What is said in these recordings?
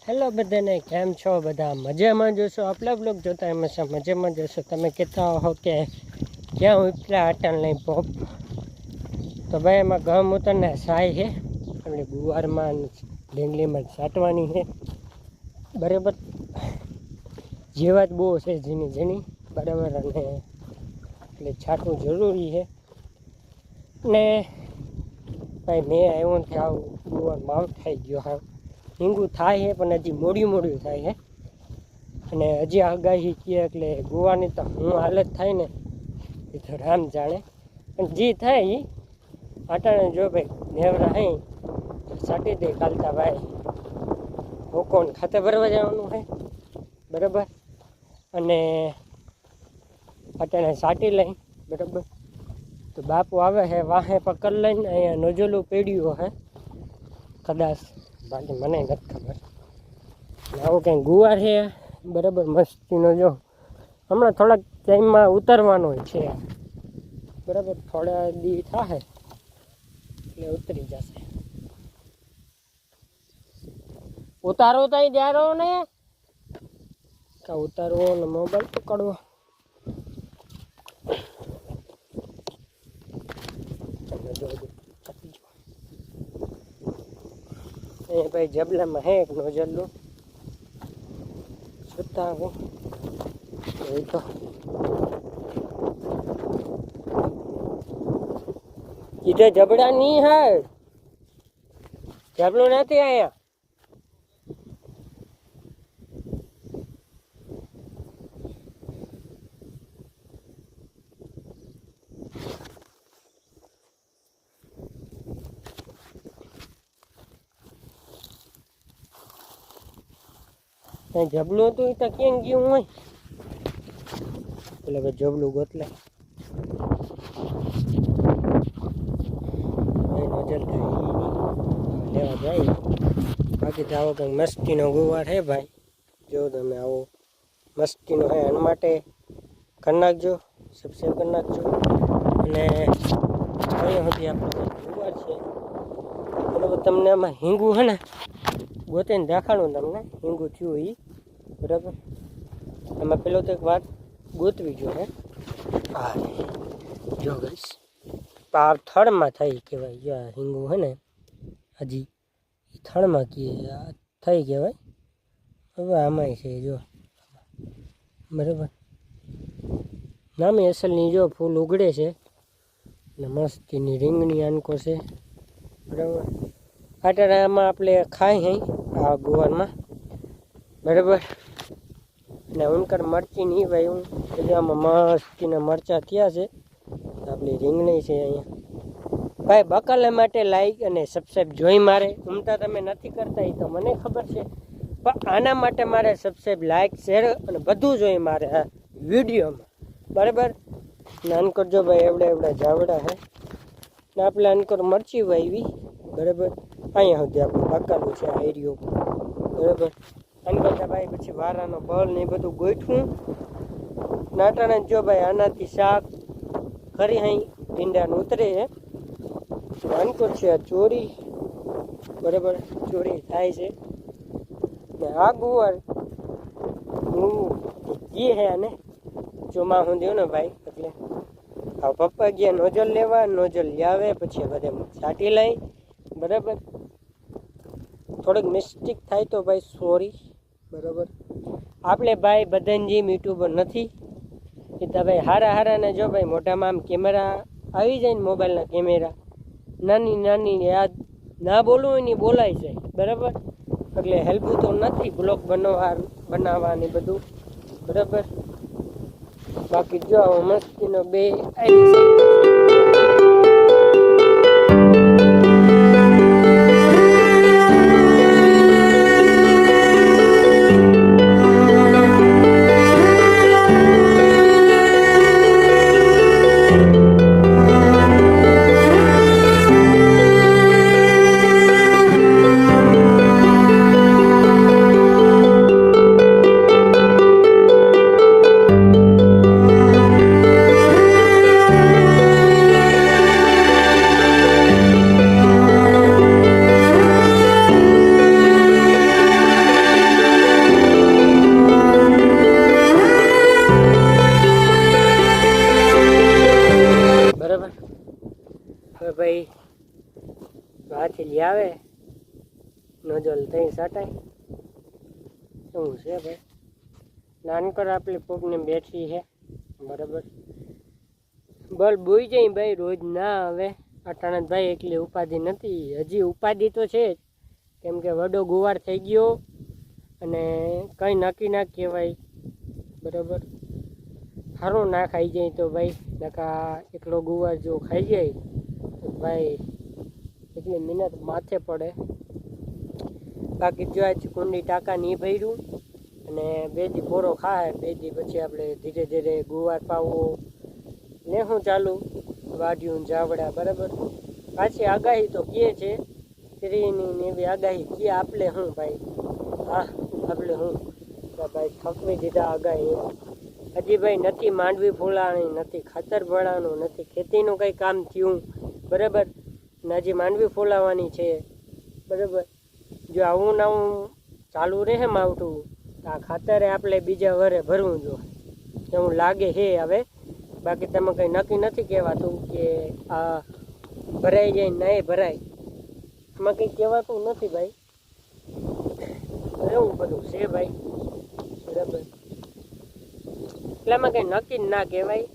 Hello બધાને, કેમ છો? બધા મજામાં જોશો? આપણા બ્લોગ જોતા હંમેશા મજામાં જોશો. તમે કહેતા હો કે ક્યાં ઉતર્યા અટલ નહીં પોપ, તો ભાઈ એમાં ગમ ઉતરને સાય છે આપણે ગુવારમાં ડેંગલીમાં છાંટવાની છે. બરાબર, જેવા જ બહુ છે ઝીણી ઝીણી, બરાબર, અને એટલે છાંટવું જરૂરી છે. ને ભાઈ મેં આવ્યો ને આવું ગુવાર માઉન્ટ થઈ ગયો હા, હિંગું થાય છે પણ હજી મોડ્યું થાય છે. અને હજી આગાહી કહે એટલે ગોવાની તો હું હાલત થાય ને એ તો રામ જાણે. પણ જે થાય એ અટાણે જો ભાઈ નેવરા હે સાટી દે કાલતા ભાઈ હોકોન ખાતે ભરવા જવાનું છે. બરાબર, અને અટાણે સાટી લઈ. બરાબર, તો બાપુ આવે છે વાહે પકડ લઈને અહીંયા નોજલું પેડ્યું હે કદાચ, બાકી મને નથી ખબર. આવું કંઈ ગુવાર છે. બરાબર, મસ્તીનો જો હમણાં થોડાક ટાઈમમાં ઉતરવાનો છે. બરાબર, થોડા દી થાય એટલે ઉતરી જશે. ઉતારો તો જારો ને કા ઉતારવો ને મોબાઈલ પકડવો. એ ભાઈ જબલામાં હે એક નોજલું છતાં હું એ તો કીધે જબડા નહીં હે, જબલું નથી અહીંયા. જબલું હતું એ તો કેમ ગયું હોય, એટલે ભાઈ જબલું ગોતલે નજર થાય લેવા જાય. બાકી તો આવો કંઈક મસ્તીનો ગુવાર છે ભાઈ, જો તમે આવો મસ્તીનો હે. એના માટે કરી નાખજો, સબસ્ક્રાઈબ કરી નાખજો. અને અહીંયા સુધી આપણો ગુવાર છે. બરાબર, તમને આમાં હિંગું છે ને ગોતીને દેખાડું તમને હિંગું થયું એ. બરાબર, આમાં પેલો તો એક વાત ગોતવી જો હે. હા જો ગઈશ આ થળમાં થઈ કહેવાય. જો આ હિંગું હે ને હજી એ થળમાં થઈ કહેવાય. હવે આમાંય છે જો. બરાબર, નામે અસલની જો ફૂલ ઉગડે છે ને મસ્તીની રીંગણી આનકો છે. બરાબર, અત્યારે આમાં આપણે ખાઈ હઈ આ ગુવારમાં. બરાબર, ને ઉનકર મરચી નહીં ભાઈ હું એટલે આમાં મસ્તીના મરચાં થયા છે. આપણી રીંગણી છે અહીંયા ભાઈ. બકાલા માટે લાઈક અને સબસ્ક્રાઈબ જોઈ મારે ઉમતા તમે નથી કરતા એ તો મને ખબર છે, પણ આના માટે મારે સબસ્ક્રાઈબ લાઈક શેર અને બધું જોઈ મારે આ વિડીયોમાં. બરાબર, ને અનકર જો ભાઈ એવડા જાવડા હે ને આપણે અનકર મરચી વાવી. બરાબર, અહીંયા સુધી આપણું બકાલું છે આ એરિયો. બરાબર, અનકર ભાઈ પછી વારાનો બળ ને એ બધું ગોઠવું નાટાને જો ભાઈ આનાથી શાક ખરી અહીં ભીંડાનું ઉતરે છે. અનકર છે આ ચોરી. બરાબર, ચોરી થાય છે ને આ ગુવાર હું જે હે આને ચોમા હું દઉં ને ભાઈ, એટલે આ પપ્પા ગયા નોજલ લેવા, નોજલ લાવે પછી બધે છાંટી લઈ. બરાબર, થોડીક મિસ્ટેક થાય તો ભાઈ સોરી. બરાબર, આપણે ભાઈ બધાને જેમ યુટ્યુબર નથી એ તો ભાઈ હારા ને જો ભાઈ મોઢામાં આમ કેમેરા આવી જાય ને મોબાઈલના કેમેરા નાની યાદ ના બોલવું હોય ને બોલાય જાય. બરાબર, એટલે હેલ્પું તો નથી બ્લોગ બનાવવાની બધું. બરાબર, બાકી જો મસ્તીનો બે વેધી આવે નોજલ થઈ સાટાય એવું છે ભાઈ. નાનકર આપણી પોકને બેઠી છે બરાબર. બલ્બ બોઈ જાય ભાઈ રોજ ના આવે અટાણે ભાઈ એટલી ઉપાધિ નથી. હજી ઉપાધિ તો છે જ કેમ કે વડો ગુવાર થઈ ગયો અને કંઈ નક્કી ના કહેવાય બરાબર. સારું ના ખાઈ જાય તો ભાઈ નકા એકલો ગુવાર જો ખાઈ જાય તો ભાઈ એટલી મહેનત માથે પડે. બાકી જો આજ કુંડી ટાંકા નહીં ભર્યું અને 2 દી પોરો ખાય 2 દી પછી આપણે ધીરે ધીરે ગુવાર પાવો ને હું ચાલુ વાઢ્યું જાવડા બરાબર. પાછી આગાહી તો કહે છે ત્રીની ને એવી આગાહી કહે આપણે શું ભાઈ. હા આપણે શું ભાઈ થકવી દીધા આગાહી. હજી ભાઈ નથી માંડવી ફૂલાણી નથી ખાતર ભરાણું નથી ખેતીનું કંઈ કામ થયું બરાબર. ને હજી માંડવી ફૂલાવાની છે બરાબર. જો આવું નવું ચાલુ રહે માવઠું તો આ ખાતરે આપણે બીજા વરે ભરવું જોઈએ એવું લાગે છે હવે. બાકી તમે કંઈ નક્કી નથી કહેવાતું કે આ ભરાઈ જાય નહીં ભરાય એમાં કંઈ કહેવાતું નથી ભાઈ. એવું બધું છે ભાઈ બરાબર. એટલામાં કંઈ નક્કી ના કહેવાય.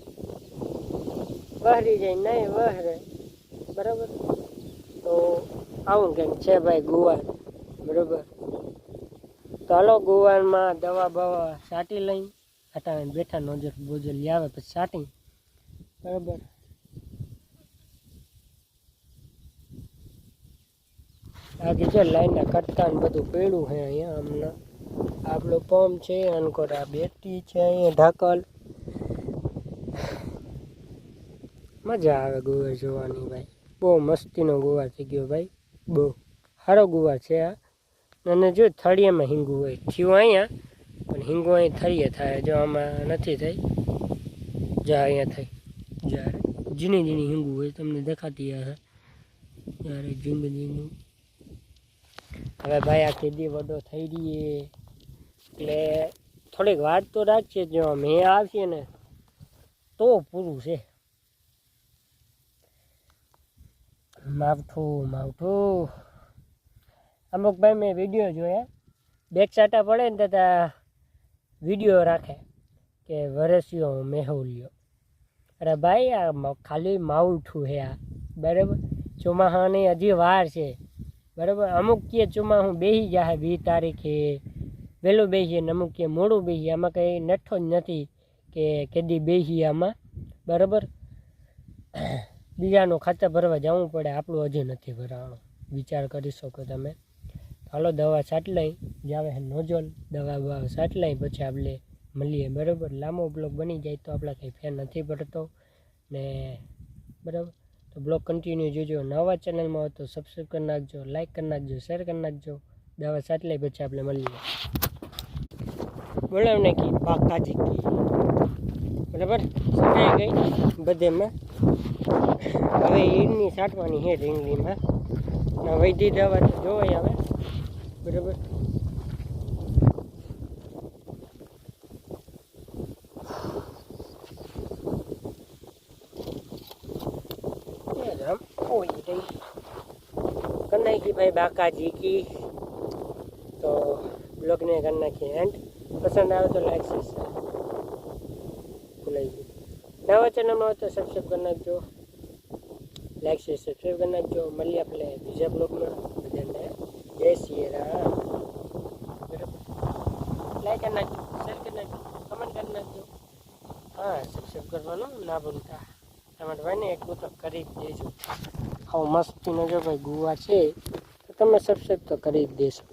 વહરી જાય નહીં વહરે બરાબર. તો આવું કંઈક છે ભાઈ ગુવાર બરાબર. તો હાલો ગુવારમાં દવા બવા છાંટી લઈને અટાણે બેઠા નોજર બોજર આવે પછી છાંટી બરાબર. આગે જો લાઈનના કટકા ને બધું પડ્યું છે અહીંયા. હમણાં આપણો પંપ છે અનકોર આ બેટી છે અહીંયા ઢાકલ. મજા આવે ગુવાર જોવાની ભાઈ. બહુ મસ્તીનો ગુવાર થઈ ગયો ભાઈ. બહુ સારો ગુવાર છે આ. અને જો થળિયામાં હિંગું હોય થયું અહીંયા પણ હિંગું અહીં થળીએ થાય. જો આમાં નથી થઈ જા અહીંયા થઈ જ્યારે ઝીણી ઝીણી હિંગું હોય તમને દેખાતી હશે જ્યારે ઝીણી ઝીણી. હવે ભાઈ આ કેદી વડો થઈ રહીએ એટલે થોડીક વાત તો રાખીએ. જો મેં આવશે ને તો પૂરું છે. માવઠું માવઠું અમુક ભાઈ મેં વિડીયો જોયા બેક ચાટા પડે ને તથા વિડીયો રાખે કે વરસ્યો મેહુલ્યો. અરે ભાઈ આ ખાલી માવઠું છે આ બરાબર. ચોમાસાની હજી વાર છે બરાબર. અમુક કે ચોમાસું બેસી જાય 20 તારીખે વહેલું બેસીએ ને અમુક કે મોડું બેસીએ. આમાં કંઈ નઠ્ઠો જ નથી કે કેદી બેસીએ આમાં બરાબર. બીજાનું ખાતર ભરવા જવું પડે આપણું હજી નથી ભરાવાનું. વિચાર કરી શકો તમે. હાલો દવા છાંટી લઈ જાવે છે નોજલ દવા બવા છાંટી લઈ પછી આપણે મળીએ બરાબર. લાંબો બ્લોગ બની જાય તો આપણે કંઈ ફેર નથી પડતો ને બરાબર. તો બ્લોગ કન્ટિન્યુ જોજો. નવા ચેનલમાં હોય તો સબસ્ક્રાઈબ કરી નાખજો, લાઈક કરી નાખજો, શેર કરી નાખજો. દવા છાંટી લઈ પછી આપણે મળીએ. બોલાવ નાખી બાકાજી કી બરાબર. સજાઈ ગઈ બધેમાં. હવે ઈડની છાંટવાની છે રીંગણીમાં. વૈધી દવા તો જોવાય આવે બરાબર. કરી નાખી ભાઈ બાકાજી કી. તો બ્લોગને કરી નાખીએ એન્ડ. પસંદ આવે તો લાઈક શેર ભૂલાઈ ગયું. નવા ચેનલમાં હોય તો સબસ્ક્રાઈબ કરી નાખજો, લાઈક શેર સબસ્ક્રાઈબ કરી નાખજો. મળીએ આપણે બીજા બ્લોગમાં. બધાને જય શ્રી રામ બરાબર. લાઈક કરી નાખજો, શેર કરી નાખજો, કમેન્ટ કરી નાખજો. હા સબસ્ક્રાઈબ કરવાનું ના ભૂલતા. તમારે ભાઈ ને એટલું તો કરી જ દેજો. આવો મસ્તીનો જો ભાઈ ગુવા છે તો તમે સબસ્ક્રાઈબ તો કરી જ દેશો.